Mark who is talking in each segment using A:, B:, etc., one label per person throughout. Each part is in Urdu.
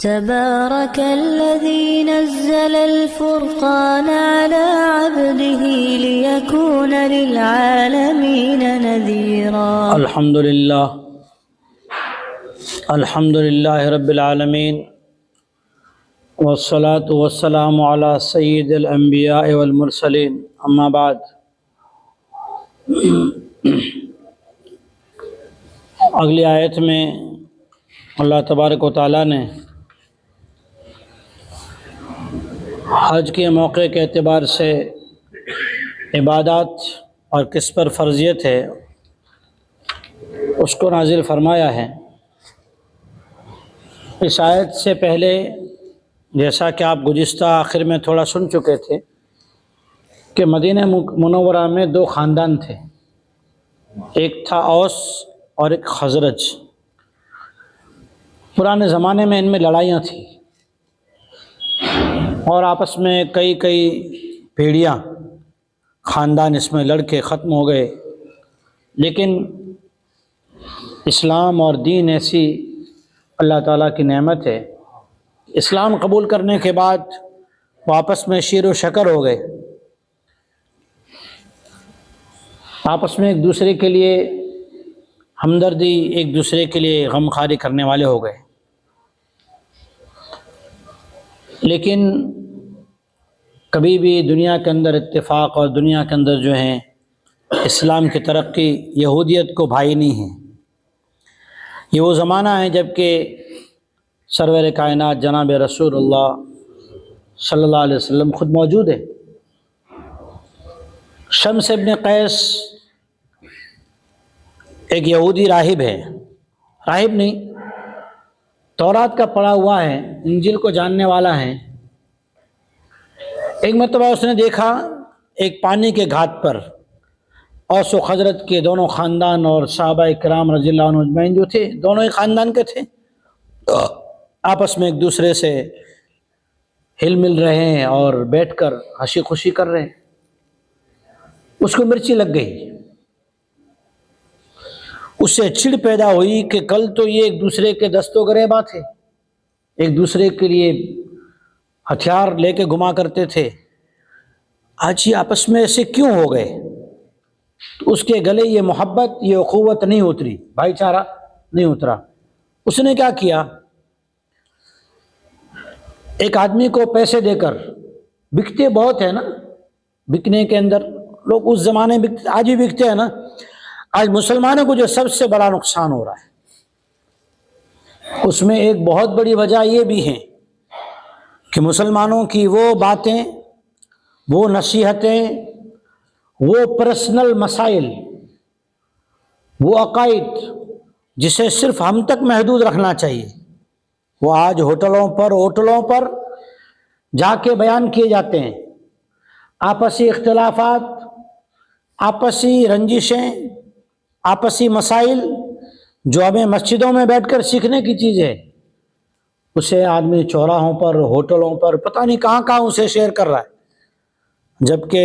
A: تبارك الذي نزل الفرقان على عبده ليكون للعالمين نذيرا.
B: الحمد لله رب العالمين والصلاة والسلام على سید الانبیاء والمرسلین. اما بعد، اگلی آیت میں اللہ تبارک و تعالیٰ نے حج کے موقع کے اعتبار سے عبادات اور کس پر فرضیت ہے اس کو نازل فرمایا ہے. اس آیت سے پہلے جیسا کہ آپ گزشتہ آخر میں تھوڑا سن چکے تھے کہ مدینہ منورہ میں دو خاندان تھے، ایک تھا اوس اور ایک خزرج. پرانے زمانے میں ان میں لڑائیاں تھیں اور آپس میں کئی پیڑیاں خاندان اس میں لڑ کے ختم ہو گئے. لیکن اسلام اور دین ایسی اللہ تعالیٰ کی نعمت ہے، اسلام قبول کرنے کے بعد وہ آپس میں شیر و شکر ہو گئے، آپس میں ایک دوسرے کے لیے ہمدردی، ایک دوسرے کے لیے غمخواری کرنے والے ہو گئے. لیکن کبھی بھی دنیا کے اندر اتفاق اور دنیا کے اندر جو ہیں اسلام کی ترقی یہودیت کو بھائی نہیں ہے. یہ وہ زمانہ ہے جب کہ سرور کائنات جناب رسول اللہ صلی اللہ علیہ وسلم خود موجود ہے. شمس ابن قیس ایک یہودی راہب ہے، راہب نہیں، تورات کا پڑھا ہوا ہے، انجیل کو جاننے والا ہے. ایک مرتبہ اس نے دیکھا ایک پانی کے گھاٹ پر اوس و خزرج کے دونوں خاندان اور صحابہ کرام رضی اللہ عنہ اجمعین جو تھے، دونوں ہی خاندان کے تھے، آپس میں ایک دوسرے سے ہل مل رہے ہیں اور بیٹھ کر ہنسی خوشی کر رہے ہیں. اس کو مرچی لگ گئی، اس سے چڑ پیدا ہوئی کہ کل تو یہ ایک دوسرے کے دست و گریباں تھے، ایک دوسرے کے لیے ہتھیار لے کے گھما کرتے تھے، آج یہ آپس میں ایسے کیوں ہو گئے؟ تو اس کے گلے یہ محبت، یہ اخوت نہیں اتری، بھائی چارہ نہیں اترا. اس نے کیا کیا؟ ایک آدمی کو پیسے دے کر، بکتے بہت ہے نا، بکنے کے اندر لوگ اس زمانے میں بکتے، آج بھی بکتے ہیں نا. آج مسلمانوں کو جو سب سے بڑا نقصان ہو رہا ہے اس میں ایک بہت بڑی وجہ یہ بھی ہے کہ مسلمانوں کی وہ باتیں، وہ نصیحتیں، وہ پرسنل مسائل، وہ عقائد جسے صرف ہم تک محدود رکھنا چاہیے، وہ آج ہوٹلوں پر جا کے بیان کیے جاتے ہیں. آپسی اختلافات، آپسی رنجشیں، آپسی مسائل جو ہمیں مسجدوں میں بیٹھ کر سیکھنے کی چیز ہے، اسے آدمی چوراہوں پر، ہوٹلوں پر، پتہ نہیں کہاں اسے شیئر کر رہا ہے. جبکہ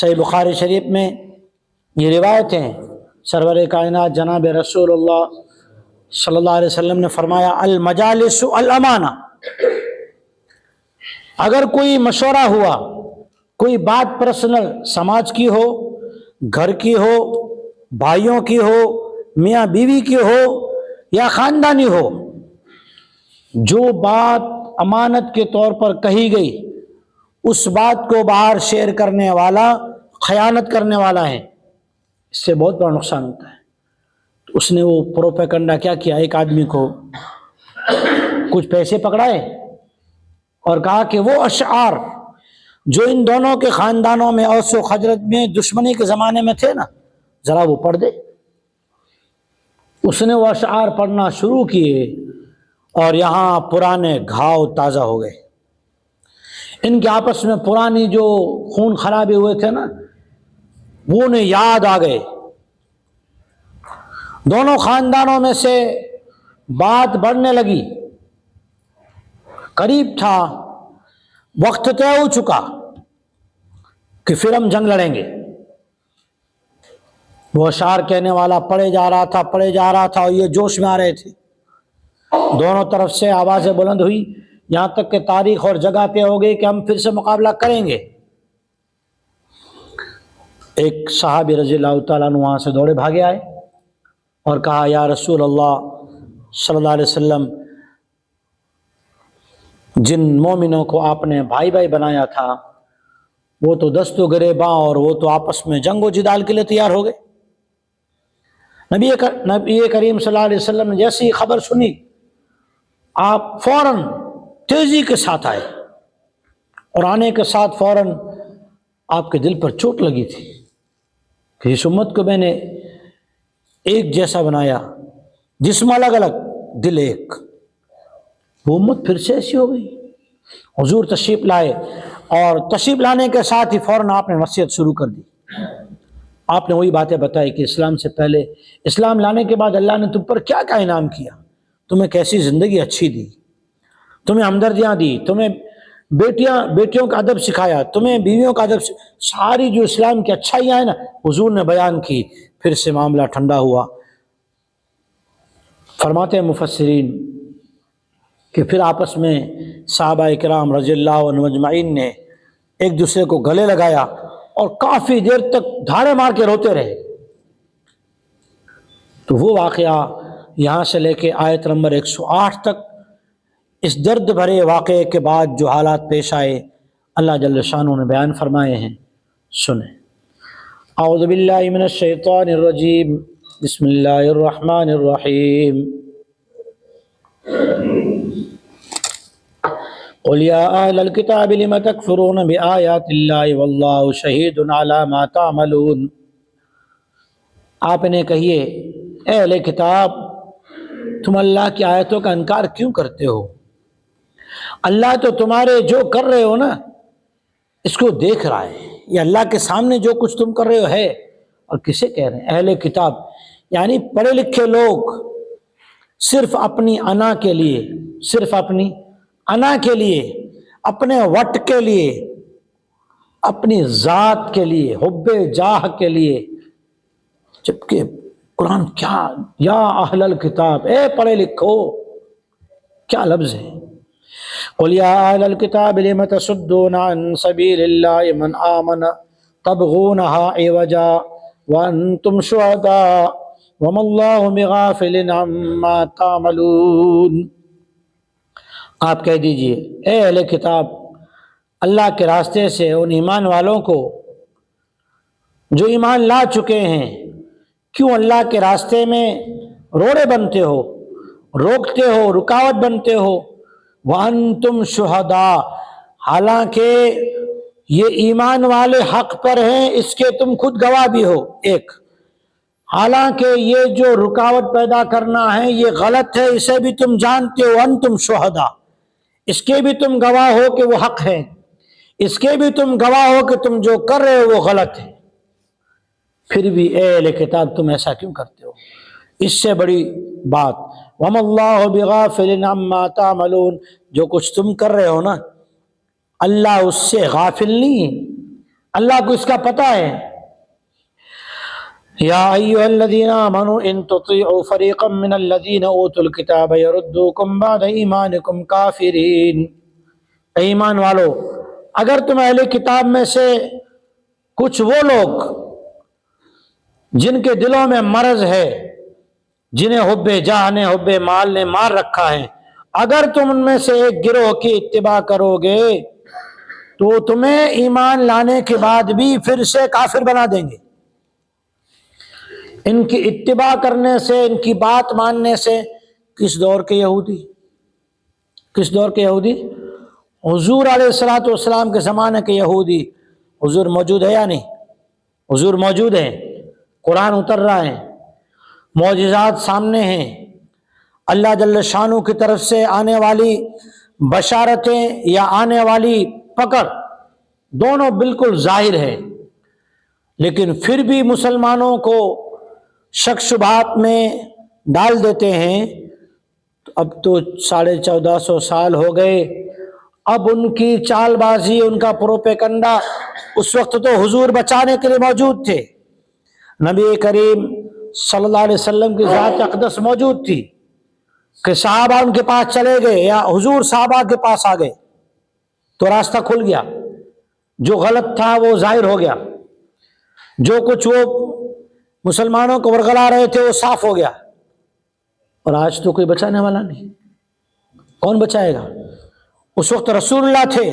B: صحیح بخاری شریف میں یہ روایت ہے، سرور کائنات جناب رسول اللہ صلی اللہ علیہ وسلم نے فرمایا المجالس الامانہ. اگر کوئی مشورہ ہوا، کوئی بات پرسنل سماج کی ہو، گھر کی ہو، بھائیوں کی ہو، میاں بیوی کی ہو یا خاندانی ہو، جو بات امانت کے طور پر کہی گئی اس بات کو باہر شیئر کرنے والا خیانت کرنے والا ہے، اس سے بہت بڑا نقصان ہوتا ہے. اس نے وہ پروپیگنڈا کیا کیا، ایک آدمی کو کچھ پیسے پکڑائے اور کہا کہ وہ اشعار جو ان دونوں کے خاندانوں میں اوس و خزرج میں دشمنی کے زمانے میں تھے نا، ذرا وہ پڑھ دے. اس نے وہ اشعار پڑھنا شروع کیے اور یہاں پرانے گھاؤ تازہ ہو گئے. ان کے آپس میں پرانی جو خون خرابے ہوئے تھے نا، وہ انہیں یاد آ گئے. دونوں خاندانوں میں سے بات بڑھنے لگی، قریب تھا، وقت طے ہو چکا کہ پھر ہم جنگ لڑیں گے. وہ اشعار کہنے والا پڑھے جا رہا تھا اور یہ جوش میں آ رہے تھے. دونوں طرف سے آوازیں بلند ہوئی، یہاں تک کہ تاریخ اور جگہ طے ہو گئی کہ ہم پھر سے مقابلہ کریں گے۔ ایک صحابی رضی اللہ تعالیٰ عنہ وہاں سے دوڑے بھاگے آئے اور کہا یا رسول اللہ صلی اللہ علیہ وسلم، جن مومنوں کو آپ نے بھائی بھائی بنایا تھا وہ تو دست و گریباں اور وہ تو آپس میں جنگ و جدال کے لیے تیار ہو گئے۔ نبی کریم صلی اللہ علیہ وسلم نے جیسی خبر سنی آپ فوراً تیزی کے ساتھ آئے، اور آنے کے ساتھ فوراً آپ کے دل پر چوٹ لگی تھی کہ اس امت کو میں نے ایک جیسا بنایا، جسم الگ الگ دل ایک، وہ امت پھر سے ایسی ہو گئی۔ حضور تشریف لائے اور تشریف لانے کے ساتھ ہی فوراً آپ نے نصیحت شروع کر دی۔ آپ نے وہی باتیں بتائی کہ اسلام سے پہلے، اسلام لانے کے بعد اللہ نے تم پر کیا کیا انعام کیا، تمہیں کیسی زندگی اچھی دی، تمہیں ہمدردیاں دی، تمہیں بیٹیوں کا ادب سکھایا، تمہیں بیویوں کا ادب ساری جو اسلام کی اچھائیاں ہیں نا حضور نے بیان کی۔ پھر سے معاملہ ٹھنڈا ہوا۔ فرماتے ہیں مفسرین کہ پھر آپس میں صحابہ کرام رضی اللہ عنہم اجمعین نے ایک دوسرے کو گلے لگایا اور کافی دیر تک دھاڑے مار کے روتے رہے۔ تو وہ واقعہ یہاں سے لے کے آیت نمبر 108 تک، اس درد بھرے واقعے کے بعد جو حالات پیش آئے اللہ جل شانہ نے بیان فرمائے ہیں، سنیں۔ اعوذ باللہ من الشیطان الرجیم، بسم اللہ الرحمن الرحیم۔ قل یا اہل الکتاب لم تکفرون بآیات اللہ واللہ شہید علی ما تعملون۔ آپ انہیں کہیے اے اہل کتاب، تم اللہ کی آیتوں کا انکار کیوں کرتے ہو؟ اللہ تو تمہارے جو کر رہے ہو نا اس کو دیکھ رہا ہے، یہ اللہ کے سامنے جو کچھ تم کر رہے ہو ہے۔ اور کسے کہہ رہے ہیں؟ اہل کتاب یعنی پڑھے لکھے لوگ صرف اپنی انا کے لیے، صرف اپنی انا کے لیے، اپنے وٹ کے لیے، اپنی ذات کے لیے، حب جاہ کے لیے، جبکہ قرآن کیا، یا اہل الکتاب، اے پڑھے لکھو، کیا لفظ ہے۔ قل یا اہل الکتاب لم تصدون عن سبیل اللہ من آمن تبغونها عوجا وانتم شہداء وما اللہ بغافل عما تعملون۔ آپ کہہ دیجئے اے اہل کتاب، اللہ کے راستے سے ان ایمان والوں کو جو ایمان لا چکے ہیں، کیوں اللہ کے راستے میں روڑے بنتے ہو، روکتے ہو، رکاوٹ بنتے ہو؟ وَأَنْتُمْ شُهَدَاء، حالانکہ یہ ایمان والے حق پر ہیں، اس کے تم خود گواہ بھی ہو۔ ایک، حالانکہ یہ جو رکاوٹ پیدا کرنا ہے یہ غلط ہے، اسے بھی تم جانتے ہو۔ وَأَنْتُمْ شُهَدَاء، اس کے بھی تم گواہ ہو کہ وہ حق ہے، اس کے بھی تم گواہ ہو کہ تم جو کر رہے ہو وہ غلط ہے، پھر بھی اے اہل کتاب تم ایسا کیوں کرتے ہو؟ اس سے بڑی بات وَمَا اللَّهُ بِغَافِلٍ عَمَّا تَعْمَلُونَ، جو کچھ تم کر رہے ہو نا اللہ اس سے غافل نہیں ہے، اللہ کو اس کا پتہ ہے۔ یا ایھا الذین آمنوا ان تطیعوا فریقا من الذین اوتوا الکتاب یردوکم بعد ایمانکم کافرین۔ اے ایمان والو، اگر تم اہل کتاب میں سے کچھ وہ لوگ جن کے دلوں میں مرض ہے، جنہیں حب جاہ نے، حب مال نے مار رکھا ہے، اگر تم ان میں سے ایک گروہ کی اتباع کرو گے تو تمہیں ایمان لانے کے بعد بھی پھر سے کافر بنا دیں گے۔ ان کی اتباع کرنے سے، ان کی بات ماننے سے، کس دور کے یہودی، کس دور کے یہودی؟ حضور علیہ الصلوۃ والسلام کے زمانے کے یہودی۔ حضور موجود ہے یا نہیں؟ حضور موجود ہیں، قرآن اتر رہا ہے، معجزات سامنے ہیں، اللہ جل شانہ کی طرف سے آنے والی بشارتیں یا آنے والی پکڑ دونوں بالکل ظاہر ہے، لیکن پھر بھی مسلمانوں کو شک شبہات میں ڈال دیتے ہیں۔ اب تو 1450 سال ہو گئے، اب ان کی چال بازی، ان کا پروپیگنڈا، اس وقت تو حضور بچانے کے لیے موجود تھے، نبی کریم صلی اللہ علیہ وسلم کی ذات اقدس موجود تھی، کہ صحابہ ان کے پاس چلے گئے یا حضور صحابہ کے پاس آ گئے تو راستہ کھل گیا، جو غلط تھا وہ ظاہر ہو گیا، جو کچھ وہ مسلمانوں کو ورغلا رہے تھے وہ صاف ہو گیا۔ اور آج تو کوئی بچانے والا نہیں، کون بچائے گا؟ اس وقت رسول اللہ تھے،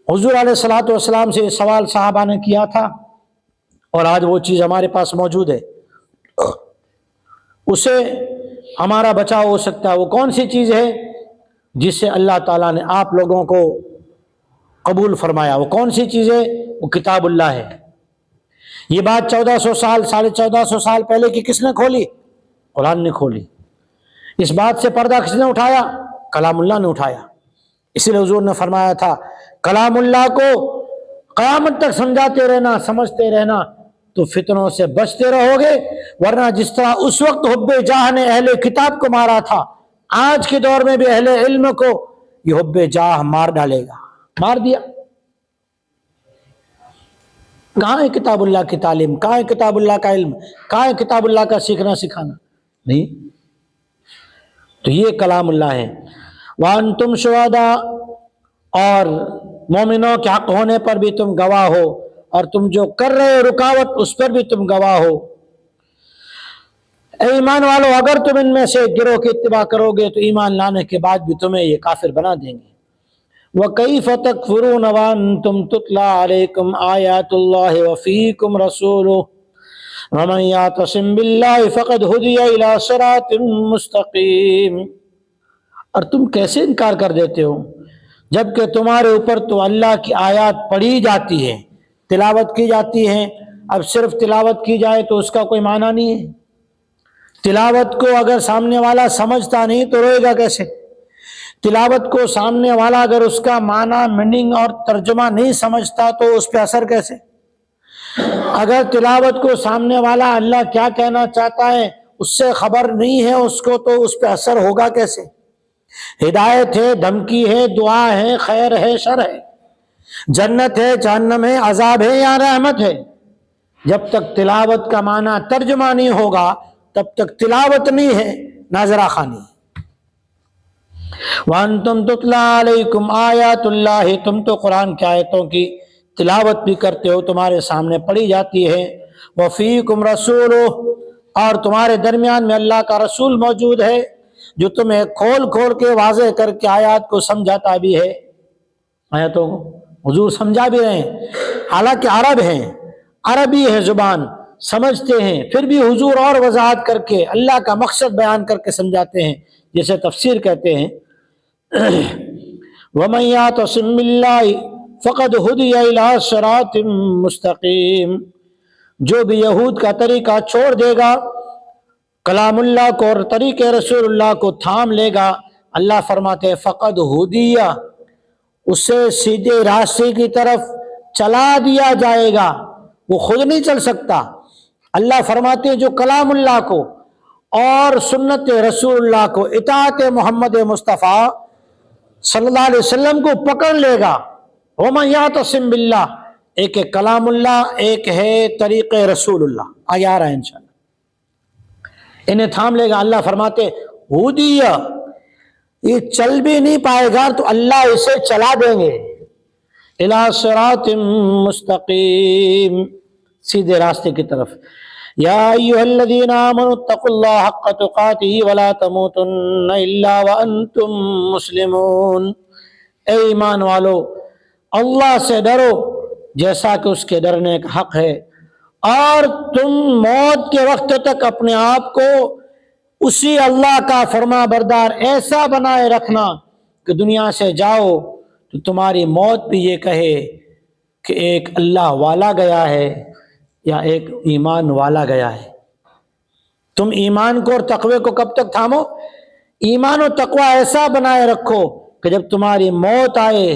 B: حضور علیہ الصلوۃ والسلام سے یہ سوال صحابہ نے کیا تھا، اور آج وہ چیز ہمارے پاس موجود ہے، اسے ہمارا بچاؤ ہو سکتا ہے۔ وہ کون سی چیز ہے جس سے اللہ تعالیٰ نے آپ لوگوں کو قبول فرمایا؟ وہ کون سی چیز ہے؟ وہ کتاب اللہ ہے۔ یہ بات 1400 سال 1450 سال پہلے کی کس نے کھولی؟ قرآن نے کھولی۔ اس بات سے پردہ کس نے اٹھایا؟ کلام اللہ نے اٹھایا۔ اسی لیے حضور نے فرمایا تھا کلام اللہ کو قیامت تک سمجھاتے رہنا، سمجھتے رہنا تو فتنوں سے بچتے رہو گے، ورنہ جس طرح اس وقت حب جاہ نے اہل کتاب کو مارا تھا، آج کے دور میں بھی اہل علم کو یہ حب جاہ مار ڈالے گا، مار دیا۔ کہاں ہے کتاب اللہ کی تعلیم؟ کہاں ہے کتاب اللہ کا علم؟ کہاں ہے کتاب اللہ کا سیکھنا سکھانا؟ نہیں۔ تو یہ کلام اللہ ہے۔ وَأَنْتُمْ شُهَدَاء، اور مومنوں کے حق ہونے پر بھی تم گواہ ہو، اور تم جو کر رہے ہو رکاوٹ اس پر بھی تم گواہ ہو۔ اے ایمان والو، اگر تم ان میں سے گروہ کی اتباع کرو گے تو ایمان لانے کے بعد بھی تمہیں یہ کافر بنا دیں گے۔ وَكَيْفَ تَكْفُرُونَ وَأَنْتُمْ تُتْلَى عَلَيْكُمْ آيَاتُ اللَّهِ وَفِيكُمْ رَسُولُهُ وَمَنْ يَعْتَصِمْ بِاللَّهِ فَقَدْ هُدِيَ إِلَى صِرَاطٍ مُسْتَقِيمٍ۔ اور تم کیسے انکار کر دیتے ہو جبکہ تمہارے اوپر تو اللہ کی آیات پڑھی جاتی ہے، تلاوت کی جاتی ہے۔ اب صرف تلاوت کی جائے تو اس کا کوئی معنی نہیں ہے۔ تلاوت کو اگر سامنے والا سمجھتا نہیں تو روئے گا کیسے؟ تلاوت کو سامنے والا اگر اس کا معنی، میننگ اور ترجمہ نہیں سمجھتا تو اس پہ اثر کیسے؟ اگر تلاوت کو سامنے والا اللہ کیا کہنا چاہتا ہے اس سے خبر نہیں ہے اس کو تو اس پہ اثر ہوگا کیسے؟ ہدایت ہے، دھمکی ہے، دعا ہے، خیر ہے، شر ہے، جنت ہے، جہنم ہے، عذاب ہے یا رحمت ہے، جب تک تلاوت کا معنی ترجمہ نہیں ہوگا تب تک تلاوت نہیں ہے، ناظرہ خوانی ہے۔ وَأَنْتُمْ تُتْلَى عَلَيْكُمْ آیات اللہ، تم تو قرآن کی آیتوں کی تلاوت بھی کرتے ہو، تمہارے سامنے پڑھی جاتی ہے۔ وَفِيكُمْ رَسُولُهُ، اور تمہارے درمیان میں اللہ کا رسول موجود ہے جو تمہیں کھول کھول کے واضح کر کے آیات کو سمجھاتا بھی ہے۔ آیاتوں کو حضور سمجھا بھی رہے ہیں، حالانکہ عرب ہیں، عربی ہے زبان، سمجھتے ہیں، پھر بھی حضور اور وضاحت کر کے اللہ کا مقصد بیان کر کے سمجھاتے ہیں، جسے تفسیر کہتے ہیں۔ وَمَنْ يَعْتَصِمْ بِاللَّهِ فَقَدْ هُدِيَ إِلَىٰ صِرَاطٍ مُسْتَقِيمٍ، جو بھی یہود کا طریقہ چھوڑ دے گا، کلام اللہ کو اور طریقے رسول اللہ کو تھام لے گا، اللہ فرماتے ہیں فقد ہدیہ، اسے سیدھے راستے کی طرف چلا دیا جائے گا، وہ خود نہیں چل سکتا۔ اللہ فرماتے ہیں جو کلام اللہ کو اور سنت رسول اللہ کو، اطاعت محمد مصطفیٰ صلی اللہ علیہ وسلم کو پکڑ لے گا۔ وَمَنْ يَعْتَصِمْ بِاللَّهِ، ایک ہے کلام اللہ، ایک ہے طریق رسول اللہ، آگے آ رہا ہے انشاءاللہ، انہیں تھام لے گا۔ اللہ فرماتے ہدیہ، یہ چل بھی نہیں پائے گا تو اللہ اسے چلا دیں گے، الی صراط مستقیم، سیدھے راستے کی طرف۔ یا ایھا الذین آمنوا اتقوا اللہ حق تقاتہ ولا تموتن الا وانتم مسلمون، اے ایمان والو اللہ سے ڈرو جیسا کہ اس کے ڈرنے کا حق ہے، اور تم موت کے وقت تک اپنے آپ کو اسی اللہ کا فرما بردار ایسا بنائے رکھنا کہ دنیا سے جاؤ تو تمہاری موت بھی یہ کہے کہ ایک اللہ والا گیا ہے یا ایک ایمان والا گیا ہے۔ تم ایمان کو اور تقوی کو کب تک تھامو؟ ایمان و تقوی ایسا بنائے رکھو کہ جب تمہاری موت آئے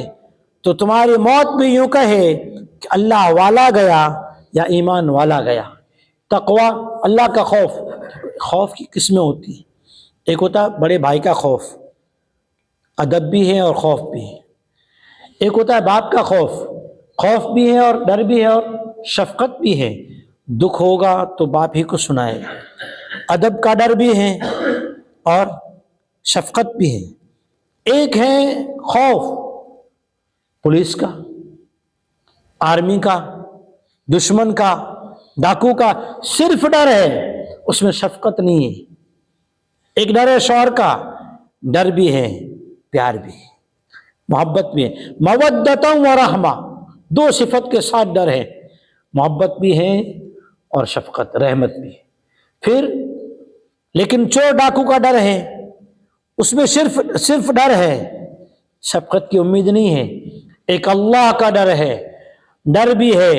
B: تو تمہاری موت بھی یوں کہے کہ اللہ والا گیا یا ایمان والا گیا۔ تقوی، اللہ کا خوف۔ خوف کی قسمیں ہوتی ہیں، ایک ہوتا ہے بڑے بھائی کا خوف، ادب بھی ہے اور خوف بھی ہے۔ ایک ہوتا ہے باپ کا خوف، خوف بھی ہے اور ڈر بھی ہے اور شفقت بھی ہے، دکھ ہوگا تو باپ ہی کو سنائے گا۔ ادب کا ڈر بھی ہے اور شفقت بھی ہے. ایک ہے خوف پولیس کا، آرمی کا، دشمن کا، ڈاکو کا، صرف ڈر ہے، اس میں شفقت نہیں ہے. ایک ڈر ہے شوہر کا، ڈر بھی ہے، پیار بھی ہے، محبت بھی ہے. مودۃ و رحمہ، دو صفت کے ساتھ ڈر ہے، محبت بھی ہے اور شفقت رحمت بھی ہے. پھر لیکن چور ڈاکو کا ڈر ہے، اس میں صرف ڈر ہے، شفقت کی امید نہیں ہے. ایک اللہ کا ڈر ہے، ڈر بھی ہے،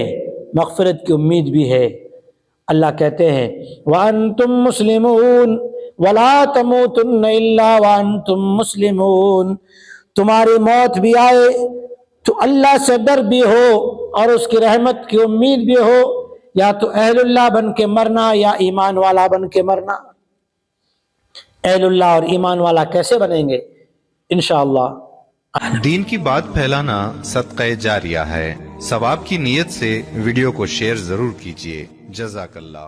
B: مغفرت کی امید بھی ہے. اللہ کہتے ہیں وَأَنْتُمْ مُسْلِمُونَ وَلَا تَمُوتُنَّ إِلَّا وَأَنْتُمْ مُسْلِمُونَ. تمہاری موت بھی آئے تو اللہ سے ڈر بھی ہو اور اس کی رحمت کی امید بھی ہو، یا تو اہل اللہ بن کے مرنا یا ایمان والا بن کے مرنا. اہل اللہ اور ایمان والا کیسے بنیں گے؟ انشاءاللہ.
C: دین کی بات پھیلانا صدقہ جاریہ ہے. ثواب کی نیت سے ویڈیو کو شیئر ضرور کیجیے. جزاک اللہ.